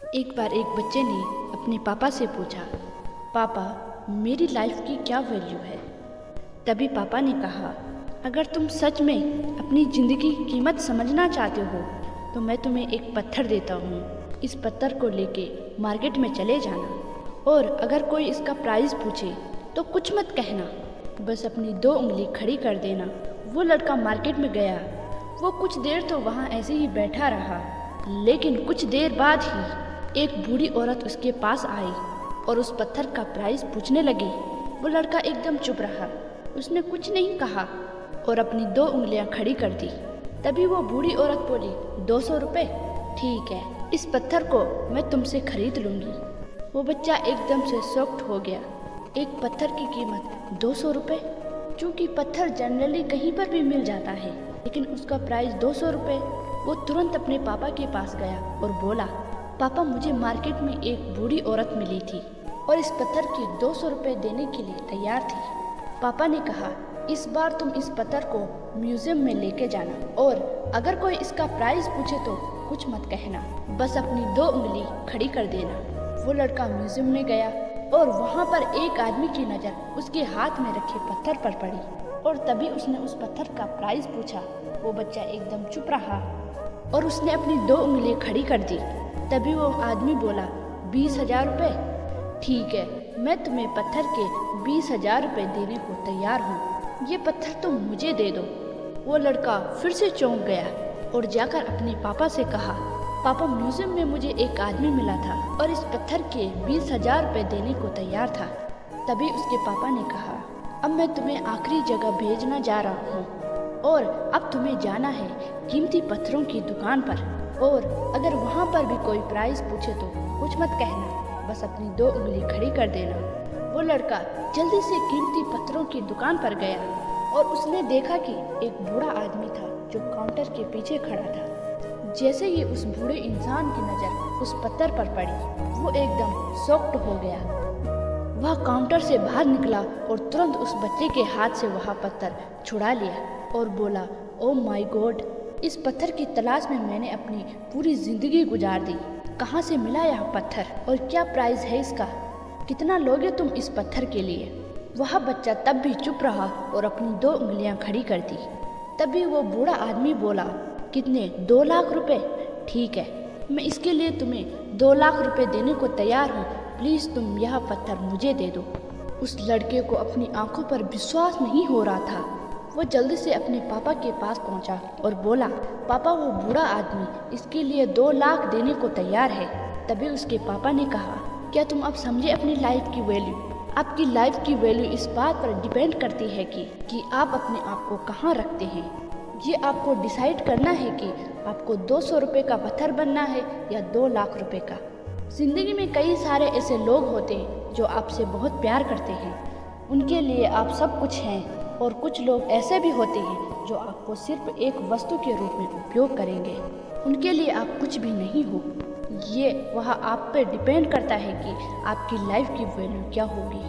एक बार एक बच्चे ने अपने पापा से पूछा, पापा मेरी लाइफ की क्या वैल्यू है। तभी पापा ने कहा, अगर तुम सच में अपनी ज़िंदगी की कीमत समझना चाहते हो तो मैं तुम्हें एक पत्थर देता हूँ। इस पत्थर को लेके मार्केट में चले जाना और अगर कोई इसका प्राइस पूछे तो कुछ मत कहना, बस अपनी 2 उंगली खड़ी कर देना। वो लड़का मार्केट में गया। वो कुछ देर तो वहाँ ऐसे ही बैठा रहा, लेकिन कुछ देर बाद ही एक बूढ़ी औरत उसके पास आई और उस पत्थर का प्राइस पूछने लगी। वो लड़का एकदम चुप रहा, उसने कुछ नहीं कहा और अपनी 2 उंगलियां खड़ी कर दी। तभी वो बूढ़ी औरत बोली, 200 रुपये, ठीक है, इस पत्थर को मैं तुमसे खरीद लूँगी। वो बच्चा एकदम से शॉक्ड हो गया। एक पत्थर की कीमत 200 रुपये। चूँकि पत्थर जनरली कहीं पर भी मिल जाता है, लेकिन उसका प्राइस 200 रुपये। वो तुरंत अपने पापा के पास गया और बोला, पापा मुझे मार्केट में एक बूढ़ी औरत मिली थी और इस पत्थर के 200 रुपये देने के लिए तैयार थी। पापा ने कहा, इस बार तुम इस पत्थर को म्यूजियम में लेके जाना और अगर कोई इसका प्राइस पूछे तो कुछ मत कहना, बस अपनी 2 उंगली खड़ी कर देना। वो लड़का म्यूजियम में गया और वहाँ पर एक आदमी की नज़र उसके हाथ में रखे पत्थर पर पड़ी और तभी उसने उस पत्थर का प्राइस पूछा। वो बच्चा एकदम चुप रहा और उसने अपनी 2 उंगली खड़ी कर दी। तभी वो आदमी बोला, 20,000 रुपये, ठीक है, मैं तुम्हें पत्थर के 20,000 रुपये देने को तैयार हूँ, ये पत्थर तुम मुझे दे दो। वो लड़का फिर से चौंक गया और जाकर अपने पापा से कहा, पापा म्यूजियम में मुझे एक आदमी मिला था और इस पत्थर के 20,000 रुपये देने को तैयार था। तभी उसके पापा ने कहा, अब मैं तुम्हें आखिरी जगह भेजना जा रहा हूँ और अब तुम्हें जाना है कीमती पत्थरों की दुकान पर और अगर वहाँ पर भी कोई प्राइस पूछे तो कुछ मत कहना, बस अपनी 2 उंगली खड़ी कर देना। वो लड़का जल्दी से कीमती पत्थरों की दुकान पर गया और उसने देखा कि एक बूढ़ा आदमी था जो काउंटर के पीछे खड़ा था। जैसे ही उस बूढ़े इंसान की नज़र उस पत्थर पर पड़ी, वो एकदम शॉक्ड हो गया। वह काउंटर से बाहर निकला और तुरंत उस बच्चे के हाथ से वह पत्थर छुड़ा लिया और बोला, ओ माय गॉड, इस पत्थर की तलाश में मैंने अपनी पूरी ज़िंदगी गुजार दी। कहाँ से मिला यह पत्थर और क्या प्राइस है इसका? कितना लोगे तुम इस पत्थर के लिए? वह बच्चा तब भी चुप रहा और अपनी 2 उंगलियां खड़ी कर दी। तभी वो बूढ़ा आदमी बोला, कितने? 2 लाख रुपए? ठीक है, मैं इसके लिए तुम्हें 2 लाख रुपए देने को तैयार हूँ, प्लीज़ तुम यह पत्थर मुझे दे दो। उस लड़के को अपनी आंखों पर विश्वास नहीं हो रहा था। वो जल्दी से अपने पापा के पास पहुंचा और बोला, पापा वो बूढ़ा आदमी इसके लिए 2 लाख देने को तैयार है। तभी उसके पापा ने कहा, क्या तुम अब समझे अपनी लाइफ की वैल्यू? आपकी लाइफ की वैल्यू इस बात पर डिपेंड करती है कि आप अपने आप को कहाँ रखते हैं। ये आपको डिसाइड करना है कि आपको 200 रुपये का पत्थर बनना है या 2 लाख रुपए का। ज़िंदगी में कई सारे ऐसे लोग होते हैं जो आपसे बहुत प्यार करते हैं, उनके लिए आप सब कुछ हैं, और कुछ लोग ऐसे भी होते हैं जो आपको सिर्फ एक वस्तु के रूप में उपयोग करेंगे, उनके लिए आप कुछ भी नहीं हो। ये वह आप पे डिपेंड करता है कि आपकी लाइफ की वैल्यू क्या होगी।